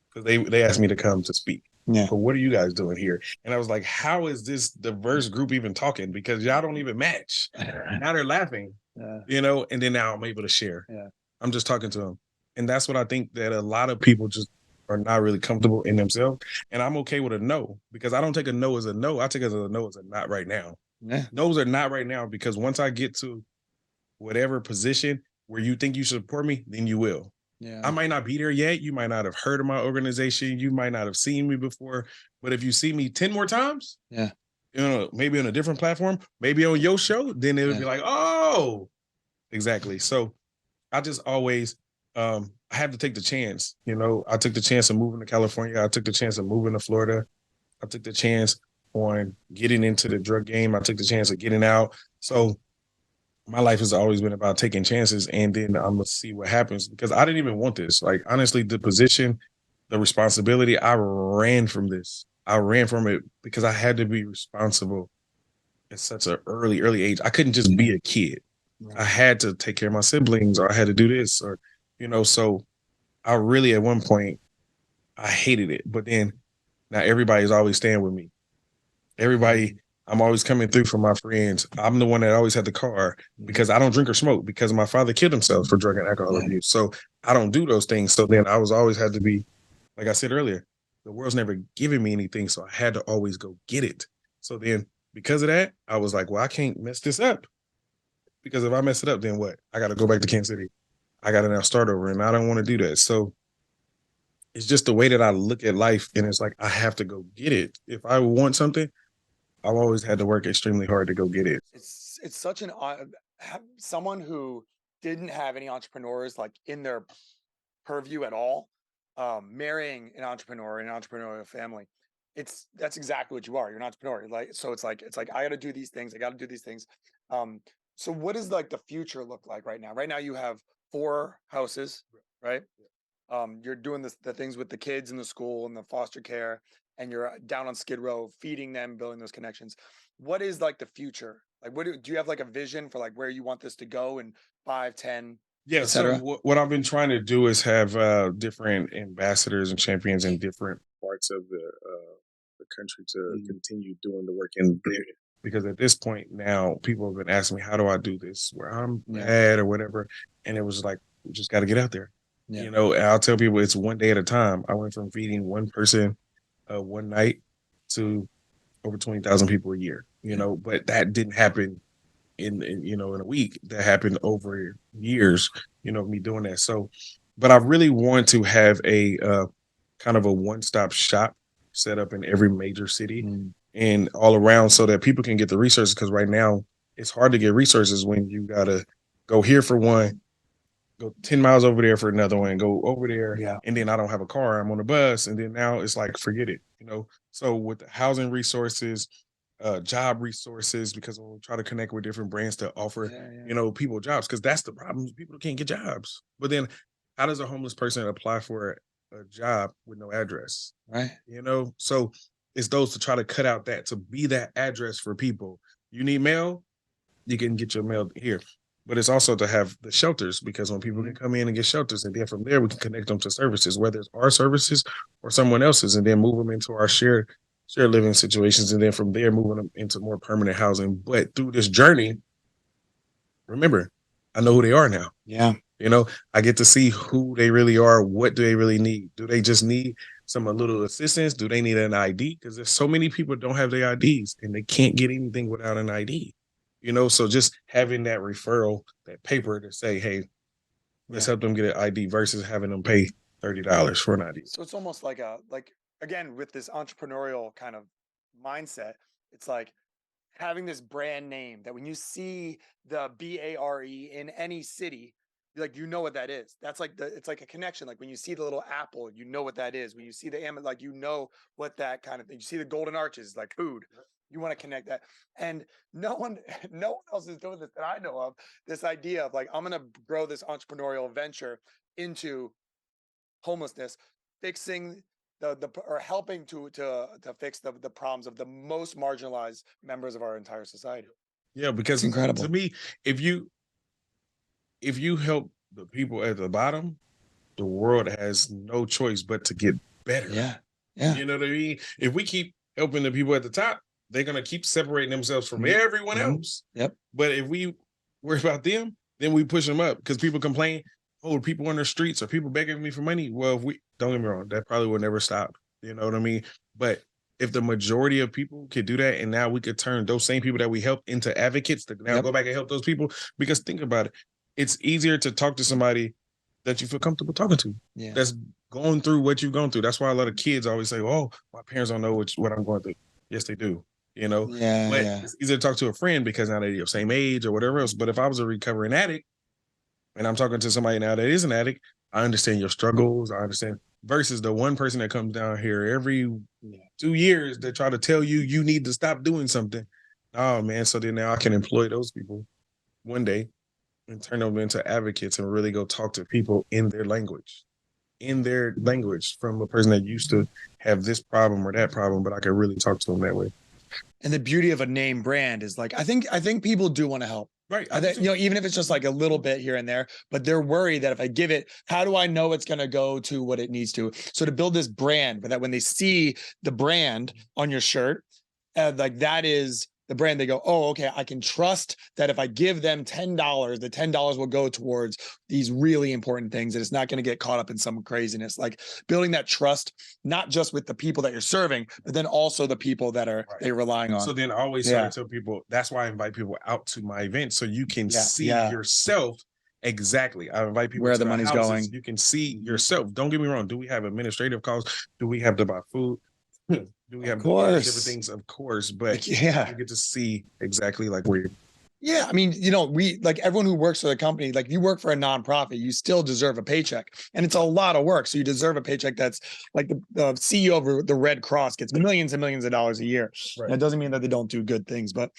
because they asked me to come to speak. Yeah. But what are you guys doing here? And I was like, how is this diverse group even talking? Because y'all don't even match. Now they're laughing, and then now I'm able to share. Yeah. I'm just talking to them. And that's what I think that a lot of people just are not really comfortable in themselves. And I'm okay with a no, because I don't take a no as a no. I take it as a no as a not right now. Yeah. Those are not right now, because once I get to whatever position where you think you support me, then you will. Yeah. I might not be there yet. You might not have heard of my organization. You might not have seen me before. But if you see me 10 more times, maybe on a different platform, maybe on your show, then it would be like, oh, exactly. So I just always, I have to take the chance. I took the chance of moving to California. I took the chance of moving to Florida. I took the chance on getting into the drug game. I took the chance of getting out. So my life has always been about taking chances, and then I'm gonna see what happens, because I didn't even want this. Like honestly, the position, the responsibility, I ran from this. I ran from it because I had to be responsible at such an early age. I couldn't just be a kid. I had to take care of my siblings, or I had to do this, or so I really at one point I hated it. But then now everybody's always staying with me. Everybody, I'm always coming through for my friends. I'm the one that always had the car, because I don't drink or smoke, because my father killed himself for drug and alcohol abuse. So I don't do those things. So then I was always had to be like I said earlier, the world's never given me anything, so I had to always go get it. So then, because of that, I was like, well, I can't mess this up because if I mess it up, then what? I got to go back to Kansas City. I got to now start over, and I don't want to do that. So it's just the way that I look at life, and it's like I have to go get it. If I want something, I've always had to work extremely hard to go get it. It's such an someone who didn't have any entrepreneurs like in their purview at all, marrying an entrepreneur in an entrepreneurial family. That's exactly what you are. You're an entrepreneur. Like, so it's like I got to do these things. I got to do these things. Um, so what does like the future look like right now? Right now you have 4 houses, right? You're doing the things with the kids in the school and the foster care, and you're down on Skid Row feeding them, building those connections. What is like the future? Like, do you have like a vision for like where you want this to go in 5, 10, Yeah. So etc.? what I've been trying to do is have different ambassadors and champions in different parts of the country to continue doing the work in there. Because at this point now, people have been asking me, how do I do this where I'm bad or whatever? And it was like, we just got to get out there. Yeah. You know, and I'll tell people it's one day at a time. I went from feeding one person one night to over 20,000 people a year, you know, but that didn't happen you know, in a week. That happened over years, you know, me doing that. So, but I really want to have a kind of a one-stop shop set up in every major city and all around so that people can get the resources. Because right now it's hard to get resources when you gotta go here for one, go 10 miles over there for another one, go over there, and then I don't have a car, I'm on a bus, and then now it's like forget it, you know. So with the housing resources, job resources, because we'll try to connect with different brands to offer, you know, people jobs, because that's the problem. People can't get jobs. But then how does a homeless person apply for a job with no address? Right. You know, so it's those to try to cut out that to be that address for people. You need mail, you can get your mail here. But it's also to have the shelters because when people can come in and get shelters, and then from there we can connect them to services, whether it's our services or someone else's, and then move them into our shared living situations, and then from there moving them into more permanent housing. But through this journey, remember, I know who they are now. Yeah. You know, I get to see who they really are. What do they really need? Do they just need some a little assistance? Do they need an ID? Because there's so many people don't have their IDs and they can't get anything without an ID. You know, so just having that referral, that paper to say, hey, let's help them get an ID versus having them pay $30 for an ID. So it's almost like again with this entrepreneurial kind of mindset, it's like having this brand name that when you see the B.A.R.E in any city, like you know what that is. That's like it's like a connection. Like when you see the little apple, you know what that is. When you see the like you know what that kind of thing. You see the golden arches, like food. You want to connect that. And no one, no one else is doing this that I know of. This idea of like, I'm gonna grow this entrepreneurial venture into homelessness, fixing the or helping to fix the problems of the most marginalized members of our entire society. Yeah, It's because incredible. to me, if you help the people at the bottom, the world has no choice but to get better. Yeah. Yeah. You know what I mean? If we keep helping the people at the top, they're gonna keep separating themselves from everyone else. Yep. But if we worry about them, then we push them up because people complain, oh, people on the streets or people begging me for money. Well, if we don't get me wrong, that probably will never stop. You know what I mean? But if the majority of people could do that, and now we could turn those same people that we help into advocates to now go back and help those people. Because think about it, it's easier to talk to somebody that you feel comfortable talking to. Yeah. That's going through what you've gone through. That's why a lot of kids always say, "Oh, my parents don't know what I'm going through." Yes, they do. You know, but it's easier to talk to a friend because now they're your same age or whatever else. But if I was a recovering addict and I'm talking to somebody now that is an addict, I understand your struggles. I understand versus the one person that comes down here every 2 years that try to tell you you need to stop doing something. Oh man, so then now I can employ those people one day and turn them into advocates and really go talk to people in their language from a person that used to have this problem or that problem, but I could really talk to them that way. And the beauty of a name brand is like, I think people do want to help. Right. I think, you know, even if it's just like a little bit here and there, but they're worried that if I give it, how do I know it's going to go to what it needs to? So to build this brand, but that when they see the brand on your shirt, like that is the brand, they go, oh, okay, I can trust that if I give them $10, the $10 will go towards these really important things, and it's not going to get caught up in some craziness. Like building that trust, not just with the people that you're serving, but then also the people that are they're relying on. So then I always try to tell people, that's why I invite people out to my event, so you can see yourself. Exactly. I invite people where to the money's houses. going. You can see yourself. Don't get me wrong. Do we have administrative costs? Do we have to buy food? Do we have different things? Of course, but you get to see exactly like where you're. Yeah, I mean, you know, we like everyone who works for the company, like you work for a nonprofit, you still deserve a paycheck, and it's a lot of work. So you deserve a paycheck that's like the CEO of the Red Cross gets millions and millions of dollars a year. Right. That doesn't mean that they don't do good things, but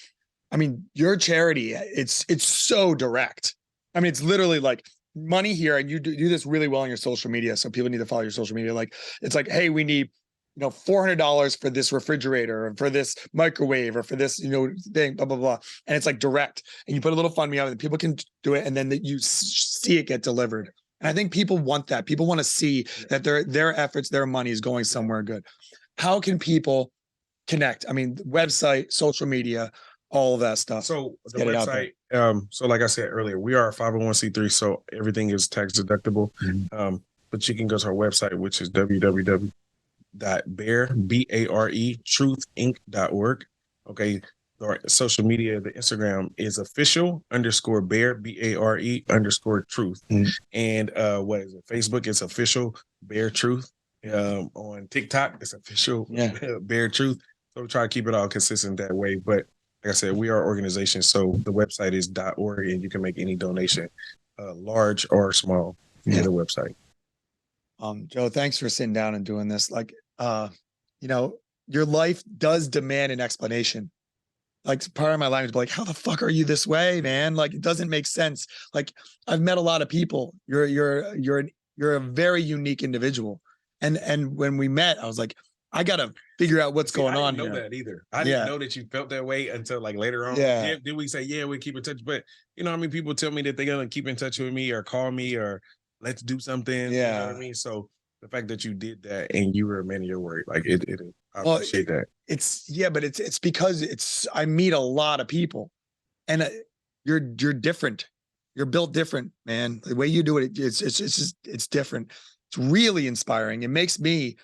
I mean, your charity, it's so direct. I mean, it's literally like money here, and you do this really well on your social media. So people need to follow your social media. Like it's like, hey, we need, you know, $400 for this refrigerator or for this microwave or for this, you know, thing, blah, blah, blah. And it's like direct, and you put a little fund me on it, and people can do it. And then you see it get delivered. And I think people want that. People want to see that their efforts, their money is going somewhere good. How can people connect? I mean, website, social media, all of that stuff. So the website, so like I said earlier, we are a 501c3, so everything is tax deductible. But you can go to our website, which is www.B.A.R.E Truth.org. Okay. Our social media, the Instagram is official_BARE, BARE_truth. And what is it? Facebook is official B.A.R.E Truth. On TikTok, it's official B.A.R.E Truth. So we try to keep it all consistent that way. But like I said, we are an organization, so the website is .org, and you can make any donation, large or small, via the website. Joe, thanks for sitting down and doing this. Like, you know, your life does demand an explanation. Like part of my language, but like, how the fuck are you this way, man? Like, it doesn't make sense. Like, I've met a lot of people. You're a very unique individual. And when we met, I was like, I gotta figure out what's going on. I didn't know that either. I didn't know that you felt that way until like later on. Then we say, we keep in touch. But you know, I mean, people tell me that they're gonna keep in touch with me or call me or let's do something. You know what I mean? So the fact that you did that and you were a man of your word, like I appreciate that. But it's because I meet a lot of people, and you're different. You're built different, man. The way you do it, it's different. It's really inspiring. It makes me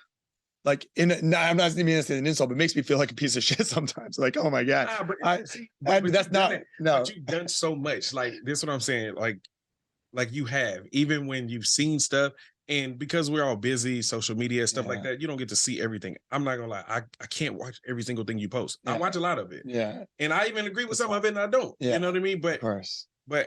like I'm not even gonna say an insult, but it makes me feel like a piece of shit sometimes. Like, oh my God. But that's not But you've done so much. Like this is what I'm saying. Like you have, even when you've seen stuff, and because we're all busy, social media, stuff like that, you don't get to see everything. I'm not gonna lie, I can't watch every single thing you post. I watch a lot of it. And I even agree with some of it and I don't. You know what I mean? But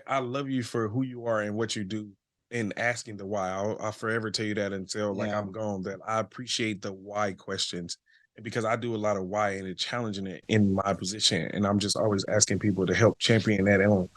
I love you for who you are and what you do. And asking the why. I'll forever tell you that until like I'm gone, that I appreciate the why questions, because I do a lot of why and challenging it in my position. And I'm just always asking people to help champion that on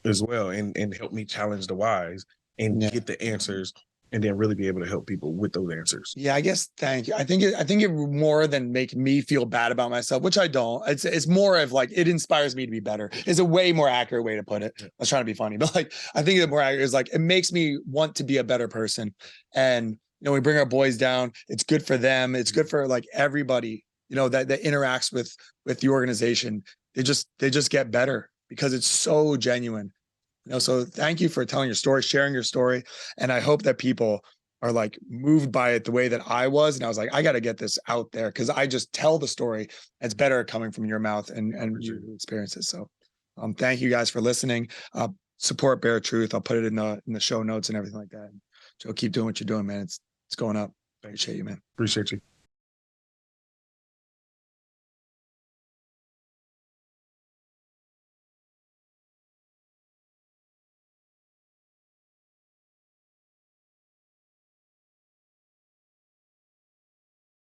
as well and help me challenge the whys and get the answers, and then really be able to help people with those answers. Yeah, I guess. Thank you. I think it more than make me feel bad about myself, which I don't. It's more of like, it inspires me to be better. It's a way more accurate way to put it. I was trying to be funny, but like, I think the more accurate is like, it makes me want to be a better person. And, you know, we bring our boys down. It's good for them. It's good for like everybody, you know, that interacts with the organization. They just get better because it's so genuine. You know, so thank you for telling your story, sharing your story. And I hope that people are like moved by it the way that I was. And I was like, I got to get this out there because I just tell the story. It's better coming from your mouth and you experience it. So thank you guys for listening. Support B.A.R.E Truth. I'll put it in the show notes and everything like that. So keep doing what you're doing, man. It's going up. Appreciate you, man. Appreciate you.